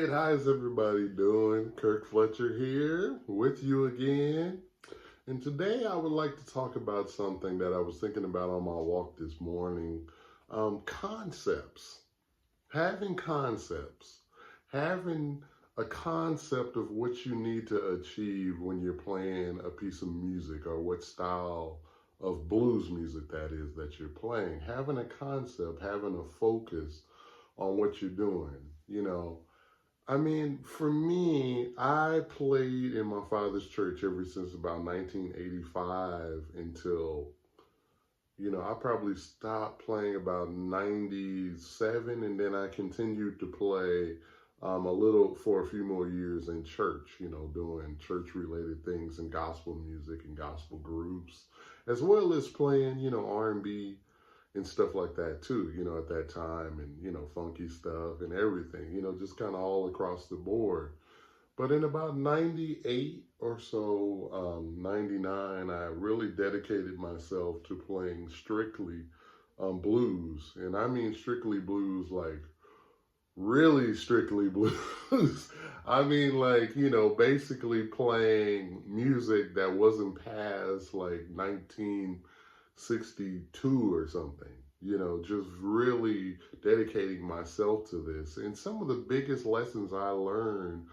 right, how's everybody doing? Kirk Fletcher here with you again. And today I would like to talk about something that I was thinking about on my walk this morning. Concepts. Having concepts. Having a concept of what you need to achieve when you're playing a piece of music or what style of blues music that is that you're playing. Having a concept, having a focus on what you're doing, you know. I mean, for me, I played in my father's church ever since about 1985 until, I probably stopped playing about 97, and then I continued to play a little for a few more years in church, doing church related things and gospel music and gospel groups, as well as playing, R&B and stuff like that too, at that time, and, funky stuff and everything, just kind of all across the board. But in about 98 or so, 99, I really dedicated myself to playing strictly blues. And I mean strictly blues, like really strictly blues. I mean, like, basically playing music that wasn't past like 1962 or something. Just really dedicating myself to this. And some of the biggest lessons I learned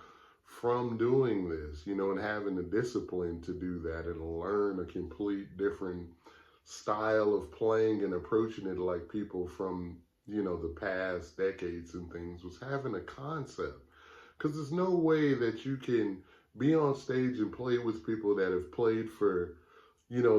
from doing this, and having the discipline to do that and learn a complete different style of playing and approaching it like people from, the past decades and things, was having a concept. Because there's no way that you can be on stage and play with people that have played for,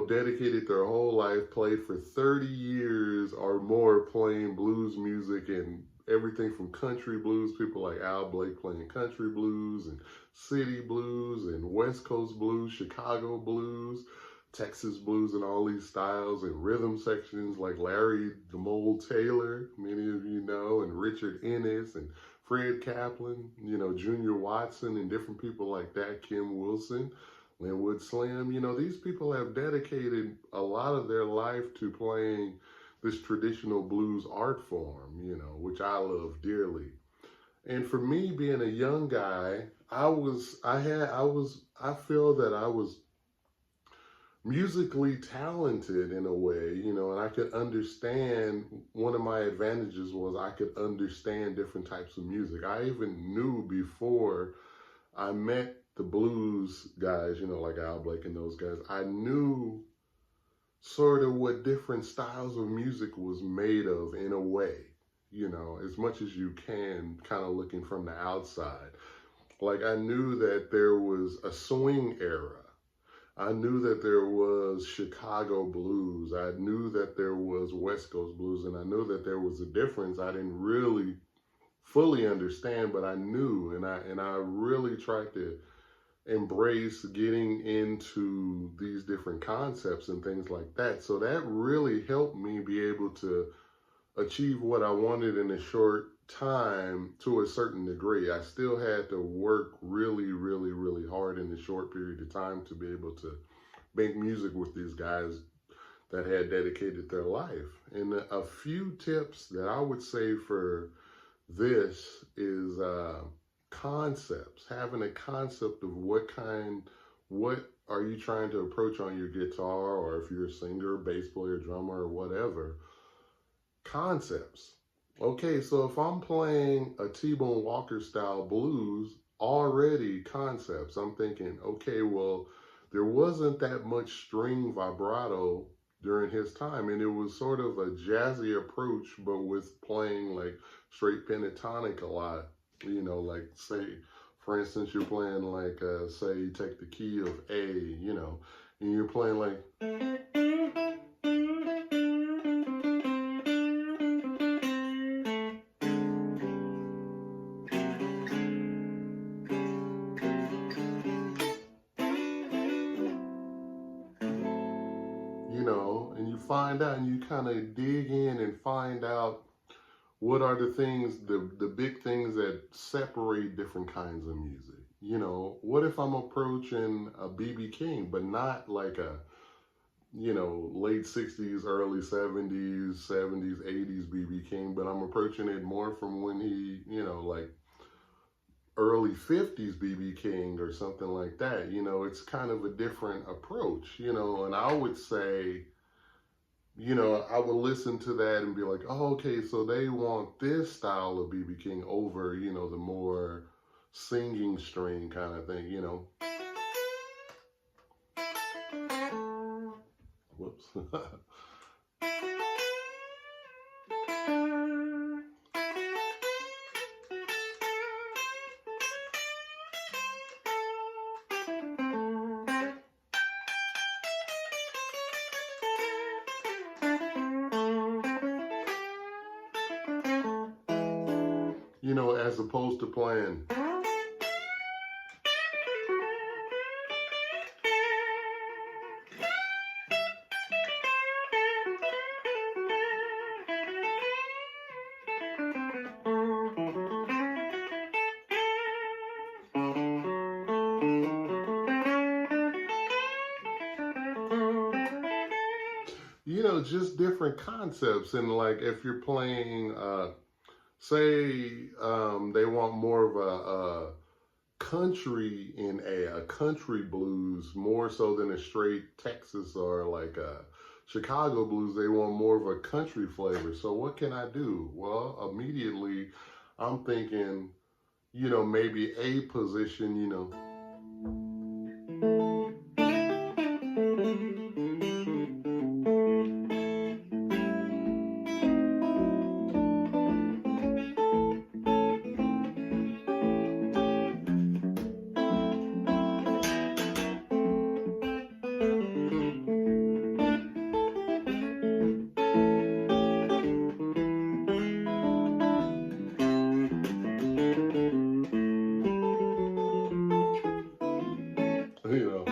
dedicated their whole life, played for 30 years or more playing blues music and everything from country blues, people like Al Blake playing country blues and city blues and West Coast blues, Chicago blues, Texas blues, and all these styles, and rhythm sections like Larry the Mole Taylor, many of you know, and Richard Ennis and Fred Kaplan, Junior Watson and different people like that, Kim Wilson, Linwood Slim. These people have dedicated a lot of their life to playing this traditional blues art form, which I love dearly. And for me, being a young guy, I feel that I was musically talented in a way, and I could understand. One of my advantages was I could understand different types of music. I even knew before I met the blues guys, like Al Blake and those guys, I knew sort of what different styles of music was made of in a way, as much as you can, kind of looking from the outside. Like I knew that there was a swing era. I knew that there was Chicago blues. I knew that there was West Coast blues, and I knew that there was a difference I didn't really fully understand, but I knew, and I really tried to embrace getting into these different concepts and things like that. So that really helped me be able to achieve what I wanted in a short time to a certain degree. I still had to work really, really, really hard in a short period of time to be able to make music with these guys that had dedicated their life. And a few tips that I would say for this is concepts, having a concept of what are you trying to approach on your guitar, or if you're a singer, bass player, drummer, or whatever. Concepts. Okay, so if I'm playing a T-Bone Walker style blues, already concepts. I'm thinking, okay, well, there wasn't that much string vibrato during his time, and it was sort of a jazzy approach, but with playing like straight pentatonic a lot. Like say, for instance, you're playing like, say you take the key of A, and you're playing like, and you find out and you kind of dig in and find out what are the things, the big things that separate different kinds of music. What if I'm approaching a BB King, but not like a, late 60s, early 70s, 80s BB King, but I'm approaching it more from when he, like early 50s BB King or something like that. You know, it's kind of a different approach, you know, and I would say, you know, I would listen to that and be like, oh, okay, so they want this style of BB King over, you know, the more singing string kind of thing, you know. Whoops. You know, as opposed to playing. You know, just different concepts. And like if you're playing, say they want more of a country in a country blues, more so than a straight Texas or like a Chicago blues, they want more of a country flavor. So what can I do? Well, immediately I'm thinking, you know, maybe a position, you know. You know,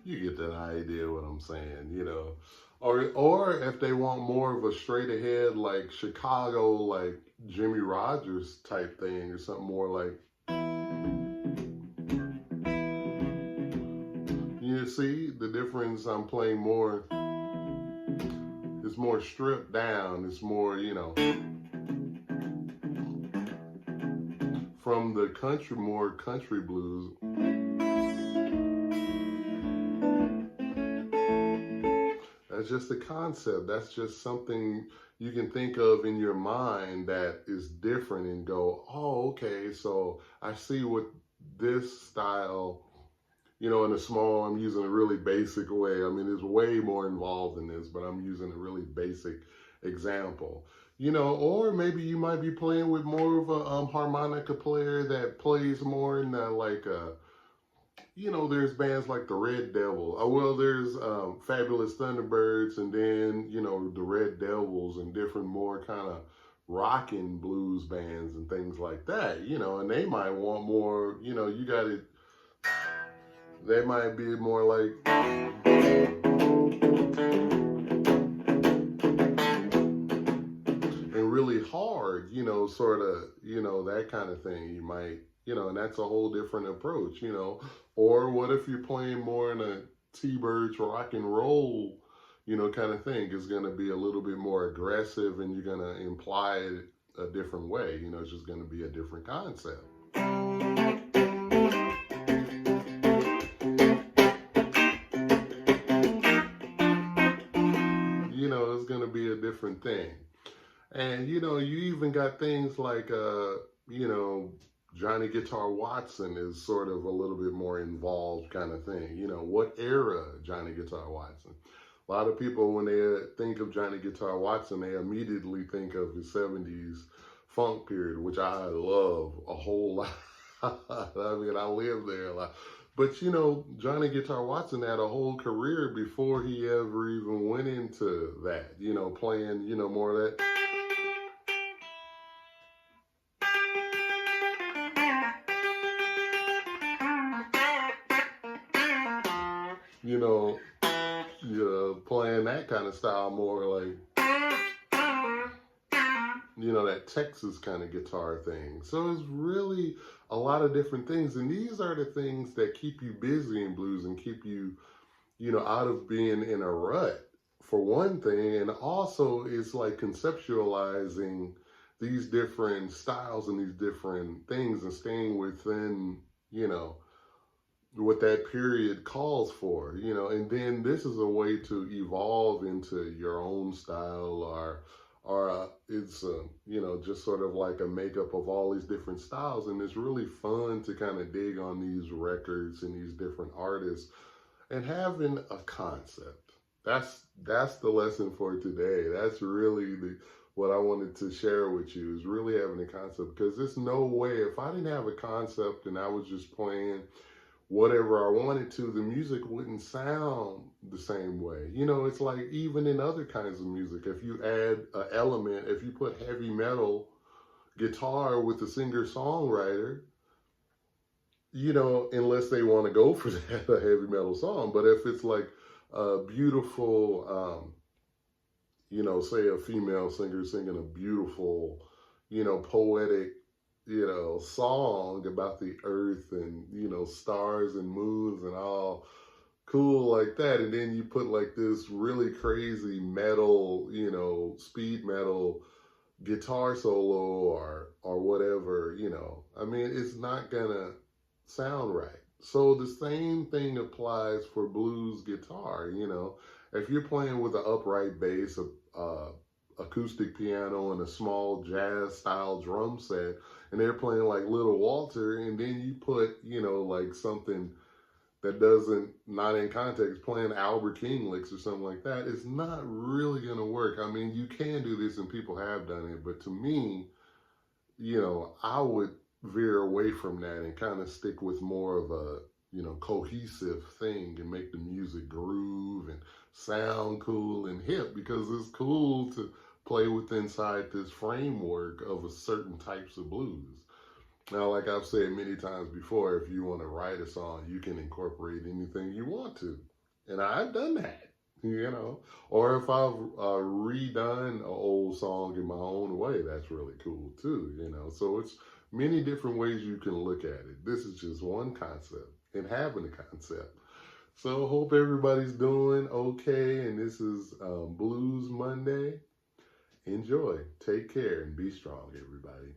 you get that idea what I'm saying, you know. Or if they want more of a straight ahead like Chicago, like Jimmy Rogers type thing or something more like, you see the difference. I'm playing more, it's more stripped down, it's more, you know, from the country, more country blues. That's just a concept. That's just something you can think of in your mind that is different and go, oh, okay, so I see what this style, you know, in a small, I'm using a really basic way. I mean, there's way more involved in this, but I'm using a really basic example. You know, or maybe you might be playing with more of a harmonica player that plays more in the like you know, there's bands like the Red Devil. Well, there's Fabulous Thunderbirds, and then, you know, the Red Devils and different more kind of rockin' blues bands and things like that, you know, and they might want more, you know, you got it, they might be more like, and really hard, you know, sort of, you know, that kind of thing. You might, you know, and that's a whole different approach, you know. Or what if you're playing more in a T-Birds rock and roll, you know, kind of thing? It's going to be a little bit more aggressive and you're going to imply it a different way. You know, it's just going to be a different concept. You know, it's going to be a different thing. And, you know, you even got things like, you know, Johnny Guitar Watson is sort of a little bit more involved kind of thing. You know, what era Johnny Guitar Watson? A lot of people, when they think of Johnny Guitar Watson, they immediately think of the 70s funk period, which I love a whole lot. I mean, I lived there a lot. But, you know, Johnny Guitar Watson had a whole career before he ever even went into that, you know, playing, you know, more of that. You know, playing that kind of style more like, you know, that Texas kind of guitar thing. So it's really a lot of different things. And these are the things that keep you busy in blues and keep you, you know, out of being in a rut, for one thing. And also it's like conceptualizing these different styles and these different things and staying within, you know, what that period calls for, you know, and then this is a way to evolve into your own style, or it's you know, just sort of like a makeup of all these different styles, and it's really fun to kind of dig on these records and these different artists and having a concept. That's the lesson for today. That's really the what I wanted to share with you, is really having a concept, because there's no way, if I didn't have a concept and I was just playing whatever I wanted to, the music wouldn't sound the same way. You know, it's like even in other kinds of music, if you add an element, if you put heavy metal guitar with a singer-songwriter, you know, unless they want to go for that, a heavy metal song. But if it's like a beautiful, you know, say a female singer singing a beautiful, you know, poetic, you know, song about the earth and, you know, stars and moons and all cool like that. And then you put like this really crazy metal, you know, speed metal guitar solo or whatever, you know, I mean, it's not gonna sound right. So the same thing applies for blues guitar, you know. If you're playing with an upright bass, acoustic piano, and a small jazz style drum set, and they're playing like Little Walter, and then you put, you know, like something that doesn't, not in context, playing Albert King licks or something like that, it's not really going to work. I mean, you can do this and people have done it, but to me, you know, I would veer away from that and kind of stick with more of a, you know, cohesive thing and make the music groove and sound cool and hip, because it's cool to play with inside this framework of a certain types of blues. Now, like I've said many times before, if you want to write a song, you can incorporate anything you want to. And I've done that, you know. Or if I've redone an old song in my own way, that's really cool too, you know. So it's many different ways you can look at it. This is just one concept, and having a concept. So hope everybody's doing okay. And this is Blues Monday. Enjoy. Take care and be strong, everybody.